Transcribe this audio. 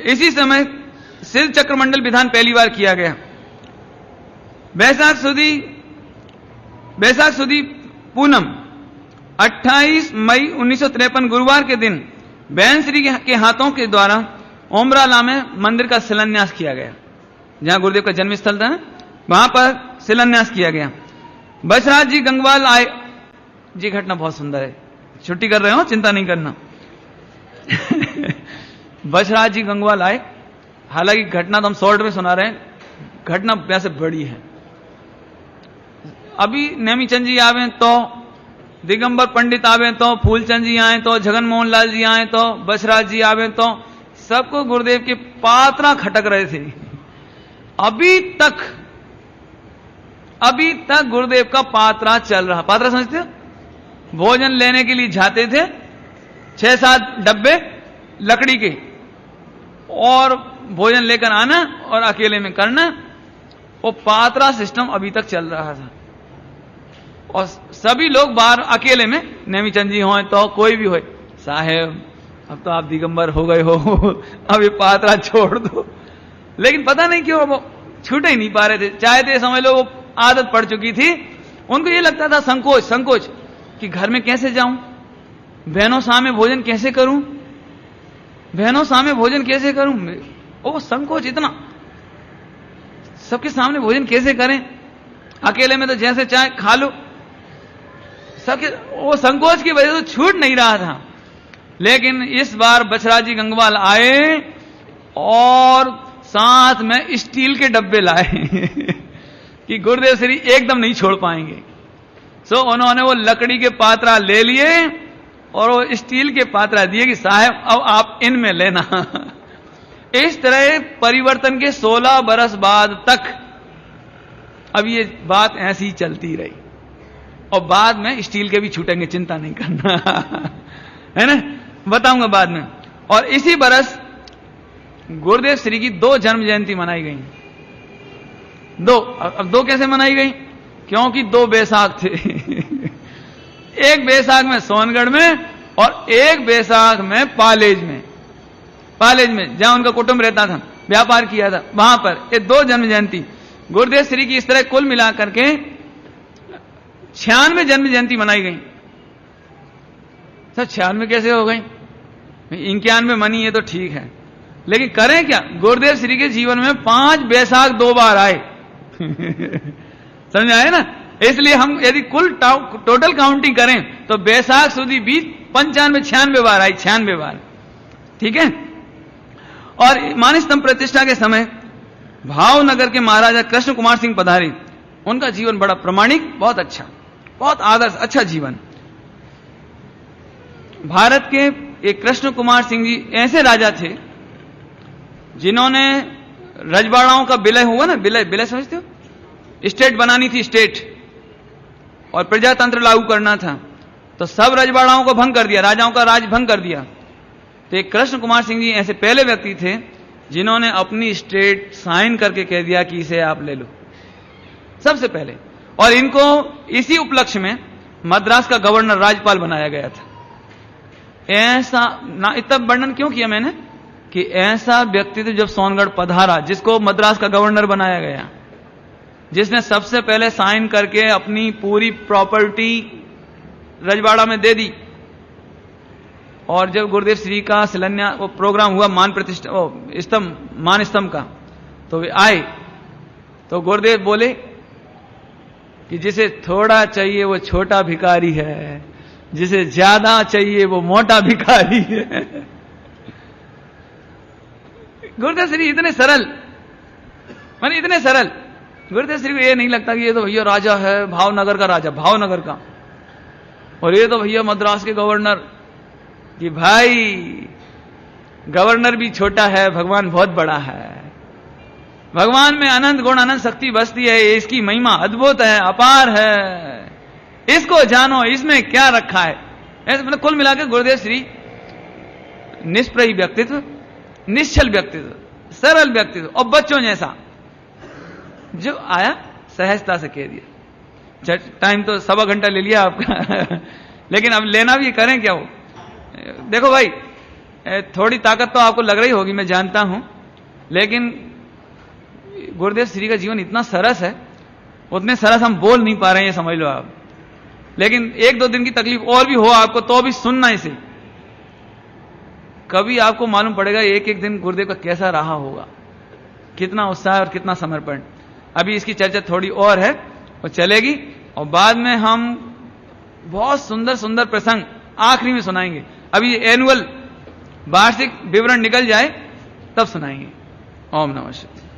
इसी समय सिद्ध चक्रमंडल विधान पहली बार किया गया। बैसाख सुदी पूनम 28 मई 1953 गुरुवार के दिन बहन श्री के हाथों के द्वारा ओमराला में मंदिर का शिलान्यास किया गया। जहां गुरुदेव का जन्म स्थल था वहां पर शिलान्यास किया गया। बछराज जी गंगवाल आए। जी घटना बहुत सुंदर है, छुट्टी कर रहे हो, चिंता नहीं करना। बछराज जी गंगवाल आए। हालांकि घटना तो हम शॉर्ट में सुना रहे हैं, घटना वैसे बड़ी है। अभी नेमीचंद जी आवे तो, दिगंबर पंडित आवे तो, फूलचंद जी आए तो, जगन मोहन लाल जी आए तो, बछराज जी आवे तो, सबको गुरुदेव के पात्रा खटक रहे थे। अभी तक गुरुदेव का पात्रा चल रहा। पात्रा समझते हो? भोजन लेने के लिए जाते थे, 6-7 डब्बे लकड़ी के, और भोजन लेकर आना और अकेले में करना। वो पात्रा सिस्टम अभी तक चल रहा था। और सभी लोग बाहर अकेले में, नेमीचंद जी हो तो कोई भी हो, साहेब अब तो आप दिगंबर हो गए हो, अब ये पात्रा छोड़ दो। लेकिन पता नहीं क्यों वो छूट ही नहीं पा रहे थे। चाहते समझ लो वो आदत पड़ चुकी थी। उनको ये लगता था संकोच कि घर में कैसे जाऊं, बहनों सामने भोजन कैसे करूं, वो संकोच इतना, सबके सामने भोजन कैसे करें, अकेले में तो जैसे चाहे खा लो। सबके वो संकोच की वजह से छूट नहीं रहा था। लेकिन इस बार बछराज जी गंगवाल आए और साथ में स्टील के डब्बे लाए कि गुरुदेव श्री एकदम नहीं छोड़ पाएंगे। सो उन्होंने वो लकड़ी के पात्रा ले लिए और वो स्टील के पात्रा दिए कि साहब अब आप इनमें लेना। इस तरह परिवर्तन के 16 बरस बाद तक अब ये बात ऐसी ही चलती रही। और बाद में स्टील के भी छूटेंगे, चिंता नहीं करना। है ना, बताऊंगा बाद में। और इसी बरस गुरुदेव श्री की 2 जन्म जयंती मनाई गई। अब 2 कैसे मनाई गई? क्योंकि 2 बैसाख थे। एक बैसाख में सोनगढ़ में और एक बैसाख में पालेज में जहां उनका कुटुंब रहता था, व्यापार किया था, वहां पर ये 2 जन्म जयंती गुरुदेव श्री की इस तरह कुल मिलाकर के 96 जन्म जयंती मनाई गई। सर 96 कैसे हो गई? 91 मनी है तो ठीक है, लेकिन करें क्या? गुरुदेव श्री के जीवन में 5 बैसाख 2 बार आए। समझ आए ना? इसलिए हम यदि कुल टोटल काउंटिंग करें तो बैसाख सुदी 95-96 बार आई, 96 बार। ठीक है। और मानस्तंभ प्रतिष्ठा के समय भावनगर के महाराजा कृष्ण कुमार सिंह पधारे। उनका जीवन बड़ा प्रामाणिक, बहुत अच्छा, बहुत आदर्श, अच्छा जीवन। भारत के एक कृष्ण कुमार सिंह जी ऐसे राजा थे जिन्होंने रजवाड़ाओं का विलय हुआ ना, विलय समझते हो? स्टेट बनानी थी, स्टेट, और प्रजातंत्र लागू करना था, तो सब रजवाड़ाओं को भंग कर दिया, राजाओं का राज भंग कर दिया। तो एक कृष्ण कुमार सिंह जी ऐसे पहले व्यक्ति थे जिन्होंने अपनी स्टेट साइन करके कह दिया कि इसे आप ले लो, सबसे पहले। और इनको इसी उपलक्ष्य में मद्रास का गवर्नर राज्यपाल बनाया गया था। ऐसा ना, इतना वर्णन क्यों किया मैंने कि ऐसा व्यक्तित्व जब सोनगढ़ पधारा, जिसको मद्रास का गवर्नर बनाया गया, जिसने सबसे पहले साइन करके अपनी पूरी प्रॉपर्टी रजवाड़ा में दे दी। और जब गुरुदेव श्री का शिलान्यास वो प्रोग्राम हुआ मान स्तंभ का, तो वे आए तो गुरुदेव बोले कि जिसे थोड़ा चाहिए वो छोटा भिखारी है, जिसे ज्यादा चाहिए वो मोटा भिखारी है। गुरुदेव श्री इतने सरल, माने इतने सरल। गुरुदेव श्री को ये नहीं लगता कि ये तो भैया राजा है, भावनगर का राजा, भावनगर का, और ये तो भैया मद्रास के गवर्नर, कि भाई गवर्नर भी छोटा है, भगवान बहुत बड़ा है। भगवान में अनंत गुण अनंत शक्ति बसती है, इसकी महिमा अद्भुत है, अपार है, इसको जानो, इसमें क्या रखा है। ऐसे मतलब कुल मिलाकर गुरुदेव श्री निष्प्रही व्यक्तित्व, निश्चल व्यक्तित्व, सरल व्यक्तित्व, और बच्चों जैसा जो आया सहजता से कह दिया। टाइम तो 1.25 घंटा ले लिया आपका। लेकिन अब लेना भी करें क्या? वो देखो भाई, थोड़ी ताकत तो आपको लग रही होगी, मैं जानता हूं, लेकिन गुरुदेव श्री का जीवन इतना सरस है, उतने सरस हम बोल नहीं पा रहे हैं, ये समझ लो आप। लेकिन 1-2 दिन की तकलीफ और भी हो आपको तो भी सुनना इसे, कभी आपको मालूम पड़ेगा एक एक दिन गुरुदेव का कैसा रहा होगा, कितना उत्साह और कितना समर्पण। अभी इसकी चर्चा थोड़ी और है, वो चलेगी, और बाद में हम बहुत सुंदर सुंदर प्रसंग आखिरी में सुनाएंगे। अभी एनुअल वार्षिक विवरण निकल जाए तब सुनाएंगे। ओम नमः शिवाय।